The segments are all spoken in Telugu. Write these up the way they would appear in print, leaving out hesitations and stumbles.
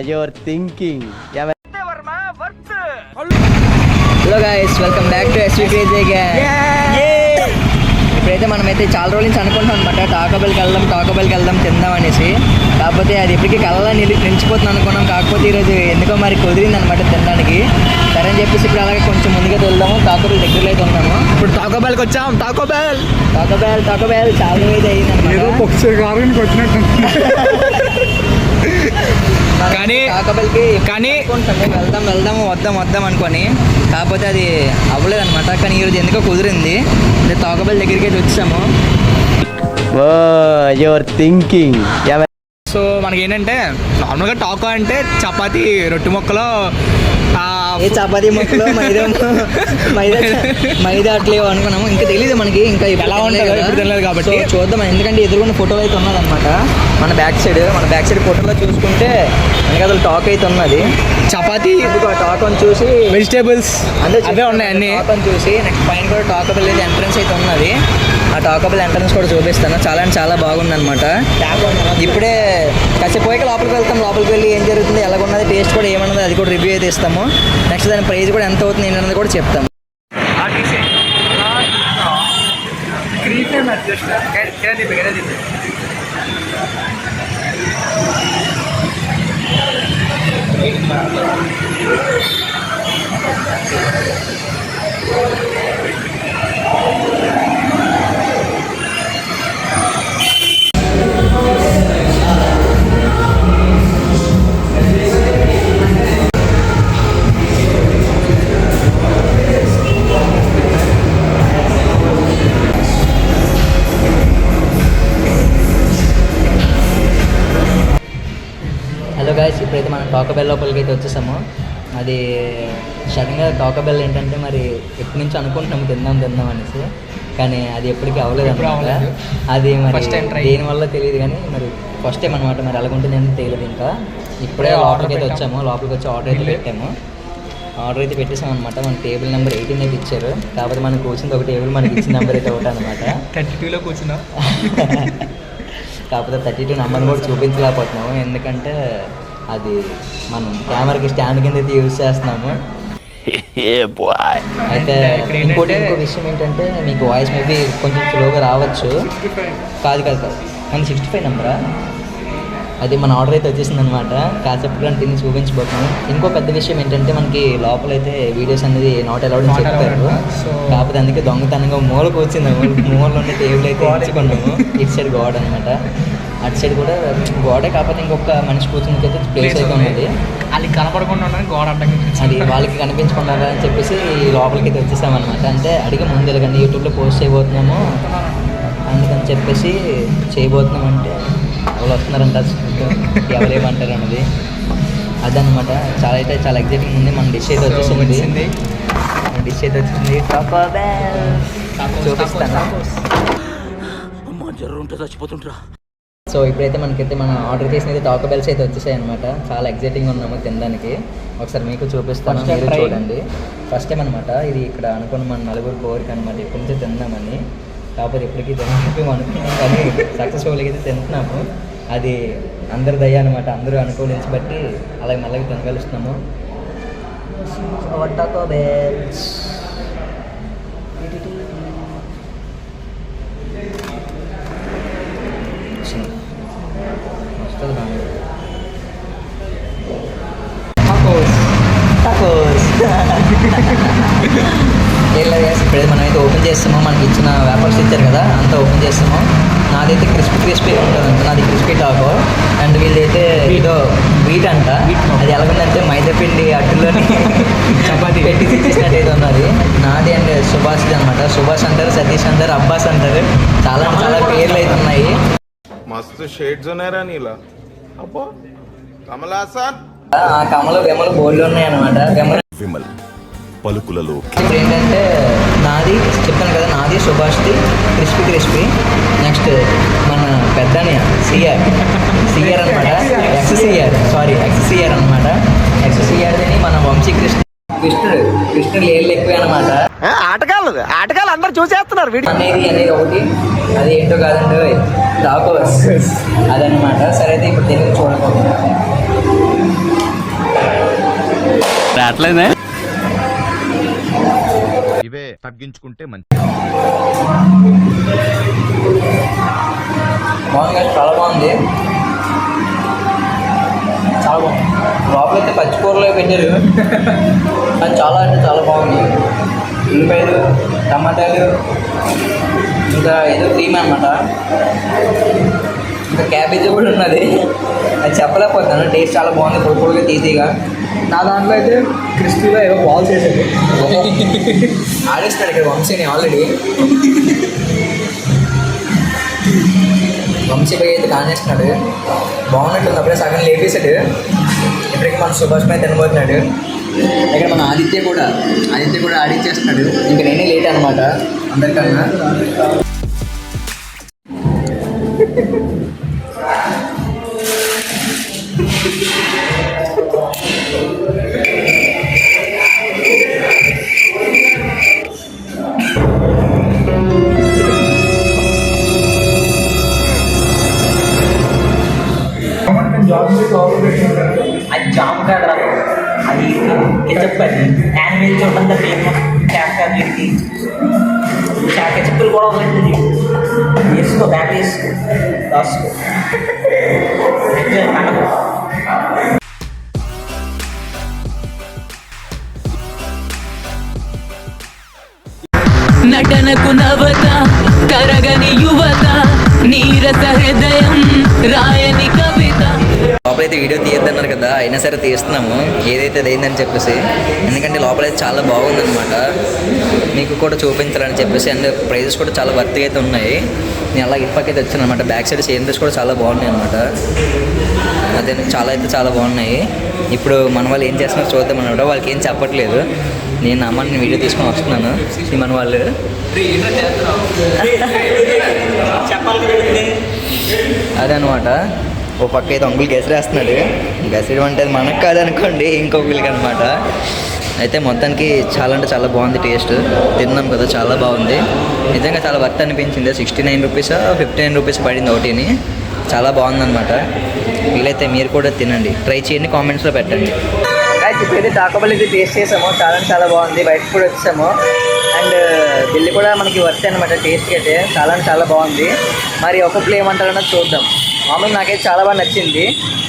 Your thinking. Hello guys, welcome back to SV crazy again. ఇప్పుడైతే మనమైతే చాలా రోజుల నుంచి అనుకుంటాం అనమాట టాకో బెల్కి వెళ్దాం తిందాం అనేసి. కాకపోతే అది ఇప్పటికీ కళ్ళ నిలిచిపోతుంది అనుకున్నాం. కాకపోతే ఈరోజు ఎందుకో మరి కుదిరింది అనమాట తినడానికి. సరే అని చెప్పేసి ఇప్పుడు అలాగే కొంచెం ముందుగా వెళ్దాము. టాకో బెల్ దగ్గరలో అయితే ఉన్నాము. ఇప్పుడు టాకో బెల్కి వచ్చాం. టాకో బెల్ చాలా రోజు అయింది కానీ వెళ్దాం అనుకొని, కాకపోతే అది అవ్వలేదు అనమాట. కానీ ఈరోజు ఎందుకో కుదిరింది. టాకో బెల్ దగ్గరికి అయితే వచ్చాము. Your thinking. సో మనకి ఏంటంటే నార్మల్గా టాకో అంటే చపాతీ రొట్టె ముక్కలో చపాతీ ముక్కలు మైదా అట్లేవు అనుకున్నాము. ఇంకా తెలియదు మనకి, ఇంకా ఎలా ఉంటుందో ఇప్పుడు తెలియదు కాబట్టి చూద్దాం. ఎందుకంటే ఎదురుకున్న ఫోటోలు అయితే ఉన్నదన్నమాట. మన బ్యాక్ సైడ్ ఫోటోలో చూసుకుంటే మనకి అసలు టాక్ అయితే ఉన్నది. చపాతీ టాకోని చూసి వెజిటేబుల్స్ అవే ఉన్నాయి అన్ని. టాకోని చూసి నెక్స్ట్ పైన కూడా టాకో బెల్ అయితే ఎంట్రన్స్ అయితే ఉన్నది. ఆ టాకో బెల్ ఎంట్రన్స్ కూడా చూపిస్తాను. చాలా అంటే చాలా బాగుంది అనమాట. ఇప్పుడే కాసేపు పోయి లోపలికి వెళ్ళి ఏం జరుగుతుంది, ఎలాగున్నది, టేస్ట్ కూడా ఏమన్నది అది కూడా రివ్యూ అయితే ఇస్తాము. నెక్స్ట్ దాని ప్రైస్ కూడా ఎంత అవుతుంది ఏంటన్నది కూడా చెప్తాము. హలో గాయ్స్, ఇప్పుడైతే మనం టాకో బెల్ లోపలికి అయితే వచ్చేసాము. అది సడన్గా టాకో బెల్ ఏంటంటే మరి ఎప్పటి నుంచి అనుకుంటున్నాము తిందాం అనేసి, కానీ అది ఎప్పటికీ అవ్వలేదు అనమాట. అది మరి దేనివల్ల తెలియదు, కానీ మరి ఫస్ట్ టైం అనమాట. మరి అలాగుంటుంది అని తెలియదు. ఇంకా ఇప్పుడే లోపలికి అయితే వచ్చాము. లోపలికి వచ్చి ఆర్డర్ అయితే పెట్టేసాం అనమాట. మన టేబుల్ నెంబర్ 18 అయితే ఇచ్చారు. కాకపోతే మనకు కూర్చుంది ఒక టేబుల్, మనకి ఇచ్చిన నెంబర్ అయితే ఒకటి అనమాట. 32లో కూర్చున్నాం. కాకపోతే 32 నెంబర్ కూడా చూపించలేకపోతున్నాము. ఎందుకంటే అది మనం కెమెరాకి స్టాండ్ కింద అయితే యూజ్ చేస్తున్నాము. అయితే ఇంకో విషయం ఏంటంటే, మీకు వాయిస్ మేబీ కొంచెం స్లోగా రావచ్చు. కాదు మన 65 నెంబరా. అది మన ఆర్డర్ అయితే వచ్చేసింది అనమాట. కాసేపు కూడా తిని చూపించబోతున్నాం. ఇంకో పెద్ద విషయం ఏంటంటే, మనకి లోపలైతే వీడియోస్ అనేది నాట్ అలౌడ్ అని చెప్పారు. కాకపోతే అందుకే దొంగతనంగా మూలకు వచ్చింది. మూలలో ఉండే టేబుల్ అయితే ఇచ్చుకున్నాము. ఇటు సైడ్ గోడ అనమాట, అటు సైడ్ కూడా గోడే. కాకపోతే ఇంకొక మనిషి కూర్చుని అయితే ప్లేస్ అయితే ఉన్నది. వాళ్ళకి కనపడకుండా గోడ అది వాళ్ళకి కనిపించకుండా అని చెప్పేసి లోపలికి అయితే వచ్చేసామన్నమాట. అంటే అడిగి ముందు వెళ్ళకండి, యూట్యూబ్లో పోస్ట్ చేయబోతున్నాము అందుకని చెప్పేసి చేయబోతున్నాం. అంటే వాళ్ళు వస్తున్నారంట, ఎవరేమంటారు అన్నది అదనమాట. చాలా ఎగ్జైటింగ్ ఉంది. మన డిష్ అయితే వచ్చేసింది. టాకో బెల్ చూపిస్తాను. చచ్చిపోతుంటారా. సో ఇప్పుడైతే మనకైతే మనం ఆర్డర్ చేసినది టాకో బెల్స్ అయితే వచ్చేసాయి అనమాట. చాలా ఎగ్జైటింగ్ ఉన్నాము తినడానికి. ఒకసారి మీకు చూపిస్తాను, మీరు చూడండి. ఫస్ట్ టైం అనమాట ఇది. ఇక్కడ అనుకున్న మన నలుగురు కోరిక అనమాట, ఎప్పటి నుంచో తిందామని. కాకపోతే ఎప్పటికీ తినకపోయి అనుకున్నాం, కానీ సక్సెస్ఫుల్గా అయితే తింటున్నాము. అది అందరి దయ అనమాట. అందరూ అనుకూలించి బట్టి అలాగే మళ్ళీ తినగలుస్తున్నాము. టాకో బెల్స్ ఇప్పుడైతే మనమైతే ఓపెన్ చేస్తాము. మనకి ఇచ్చిన వేపర్స్ ఇచ్చారు కదా, అంతా ఓపెన్ చేస్తాము. నాదైతే క్రిస్పీ ఉంటుంది అంట, నాది క్రిస్పీ టాకో. అండ్ వీళ్ళైతే ఏదో వీట్ అంట. అది ఎలాగుందంటే మైదా పిండి అట్టులోని చపాతీ పెట్టి తెచ్చేసినట్టు అయితే ఉన్నది. నాది అండ్ సుభాష్ది అనమాట. సుభాష్ అంటారు, సతీష్ అంటారు, అబ్బాస్ అంటారు. చాలా పేర్లు అయితే ఉన్నాయి. మస్తు షేడ్స్ ఉన్నాయరా నీలా. అబ్బో కమలాసన్, కమల వెమలు బోర్డులు ఉన్నాయి అనమాట. విమల్ పలుకులలో ఇప్పుడు ఏంటంటే నాది చెప్తాను కదా, నాది సుభాష్ది క్రిస్పీ. నెక్స్ట్ మన పెద్దనే సిఆర్ అనమాట. ఎక్స్సిఆర్ అనమాట. ఎక్స్సిఆర్ని మన వంశీ కృష్ణుడు ఏళ్ళు ఎక్కువ అనమాట. ఆటగాళ్ళు అందరు చూసేస్తున్నారు అనేది ఒకటి. అది ఏంటో కాదండి, టాకోస్ అదనమాట. సరే అయితే ఇప్పుడు తెలుగు చూడకపోతున్నాం. రావట్లేదే. ఇవే తగ్గించుకుంటే మంచి. బాగుంది, చాలా బాగుంది, చాలా బాగుంది. లోపలైతే పచ్చికూరలో పెట్టారు, కానీ చాలా అంటే చాలా బాగుంది. ఉల్లిపాయలు, టమాటాలు, ఇంకా ఏదో క్రీమ్ అన్నమాట, ఇంకా క్యాబేజీ కూడా ఉన్నది. అది చెప్పలేకపోతాను. టేస్ట్ చాలా బాగుంది, పొడి తీసిగా. నా దాంట్లో అయితే క్రిస్పీలో ఏవో బాల్స్ వేసేది. ఆడేస్తాడు ఇక్కడ వంశీని ఆల్రెడీ. వంశీ పై అయితే కానేస్తున్నాడు. బాగున్నట్టుంది, అప్పుడే సగం లేపేశాడు. ఇప్పటికి మన సుభాష్ పై తినబోతున్నాడు. ఇక్కడ మన ఆదిత్య కూడా ఆడిచ్చేస్తున్నాడు. ఇంకా నేనే లేట్ అనమాట అందరికన్నా. అది జామ్ కాదురా, అది కెచప్. అది యానిమేల్ చూడండి, ఫేమస్ క్యారెక్టర్ వీరికి కెచప్పులు కూడా ఉంటుంది. వేసుకో, బ్యాగ్ వేసుకో, రాసుకో. నటనకు నవత తరగని యువత నీరస హృదయం రాయని కవిత. లోపలైతే వీడియో తీయద్దన్నారు కదా, అయినా సరే తీస్తున్నాము ఏదైతే అయిందని చెప్పేసి. ఎందుకంటే లోపలైతే చాలా బాగుందన్నమాట, మీకు కూడా చూపించాలని చెప్పేసి. అండ్ ప్రైజెస్ కూడా చాలా వర్త్గా అయితే ఉన్నాయి. నేను అలా ఇటుపక్కైతే వచ్చాను అనమాట. బ్యాక్ సైడ్ సీనరీస్ కూడా చాలా బాగున్నాయి అనమాట. అదే చాలా బాగున్నాయి. ఇప్పుడు మన వాళ్ళు ఏం చేస్తున్నారో చూద్దాం అనమాట. వాళ్ళకి ఏం చెప్పట్లేదు, నేను అమ్మని వీడియో తీసుకొని వస్తున్నాను. మన వాళ్ళు అదే అనమాట. ఓ పక్క అయితే అంకుల్ గెసరేస్తున్నాడు. గెసరేయడం అంటే అది మనకు కాదనుకోండి, ఇంకొకరికి అనమాట. అయితే మొత్తానికి చాలా అంటే చాలా బాగుంది. టేస్ట్ తిన్నాం కదా, చాలా బాగుంది. నిజంగా చాలా వర్త్ అనిపించింది. 69 రూపీస్ 59 రూపీస్ పడింది ఒకటిని. చాలా బాగుందన్నమాట. వీలైతే మీరు కూడా తినండి, ట్రై చేయండి, కామెంట్స్లో పెట్టండి. ఇప్పుడైతే టాకోబెల్ అయితే టేస్ట్ చేసాము, చాలా బాగుంది. బయటకు కూడా వచ్చాము. అండ్ బిల్లు కూడా మనకి వర్త్ అనమాట. టేస్ట్కి అయితే చాలా బాగుంది. మరి ఒక్కొక్కరు ఏమంటారన్నది చూద్దాం. మామూలు నాకైతే చాలా బాగా నచ్చింది.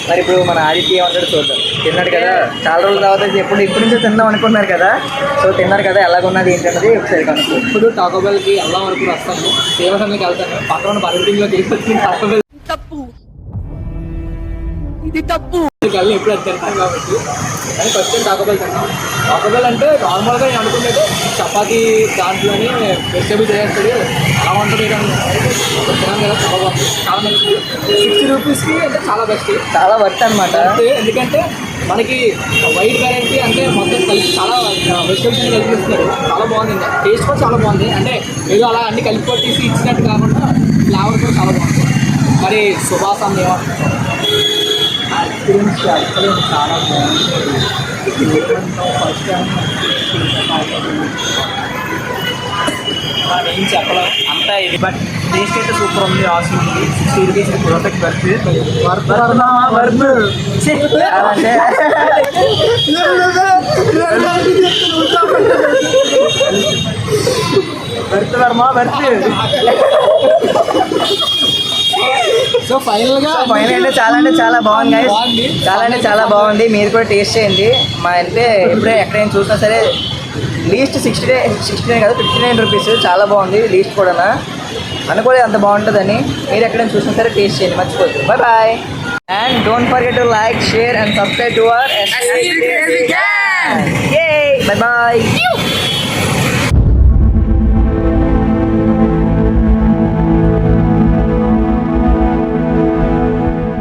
మరి ఇప్పుడు మన ఆదిత్య ఏమంటాడు చూద్దాం. తిన్నాడు కదా, చాలా రోజుల తర్వాత ఇప్పుడు నుంచో తిందాం అనుకున్నారు కదా. సో తిన్నారు కదా, ఎలాగున్నది ఏంటన్నది ఒకసారి కనుక్కో. ఇప్పుడు టాకోబెల్కి వెళ్ళాం వరకు వస్తాను, సేవ సమయంకి వెళ్తాను. పక్కన బర్గర్లో తీసుకొచ్చి టాకోబెల్ వెళ్ళి ఎప్పుడు అది తింటాం కాబట్టి. కానీ ఫస్ట్ టైం టాకోబెల్ తిన్నాం. టాకోబెల్ అంటే నార్మల్గా నేను అనుకున్నట్టు చపాతీ దాంట్లోనే వెజిటేబుల్స్ వేస్తాడు, అలా ఉంటుంది. తిన్నాను కదా, చాలా బాగుంది, చాలా మంచిది. 60 రూపీస్కి అంటే చాలా బెస్ట్, చాలా వర్త్ అనమాట. ఎందుకంటే మనకి వైట్ వెరైటీ అంటే మొత్తం కలిపి చాలా వెజిటేబుల్స్ కలిపి ఇస్తున్నారు. చాలా బాగుంది, టేస్ట్ కూడా చాలా బాగుంది. అంటే ఏదో అలా అన్ని కలిపి కొట్టేసి ఇచ్చినట్టు కాకుండా ఫ్లేవర్ కూడా చాలా బాగుంది. మరి సుభాష్ అన్న ఎక్స్పీరియన్స్ చాలా బాగుంది. ఫస్ట్ టైం ఏం చెప్పలేం అంతా ఇది, బట్ టేస్ట్ అయితే సూపర్ ఉంది, ఆసమ్ ఉంది. 60 రూపీస్ పర్ఫెక్ట్ సో ఫైనల్ అంటే చాలా బాగుంది guys. చాలా బాగుంది. మీరు కూడా టేస్ట్ చేయండి. మా అంటే ఎప్పుడే ఎక్కడైనా చూసినా సరే లీస్ట్ 69 కాదు 59 రూపీస్. చాలా బాగుంది. లీస్ట్ కూడా అనుకోలేదు అంత బాగుంటుందని. మీరు ఎక్కడైనా చూసినా సరే టేస్ట్ చేయండి, మర్చిపోద్దు. Bye and don't forget to like, share and subscribe to our SC Crazy Gang. Yay! Bye bye.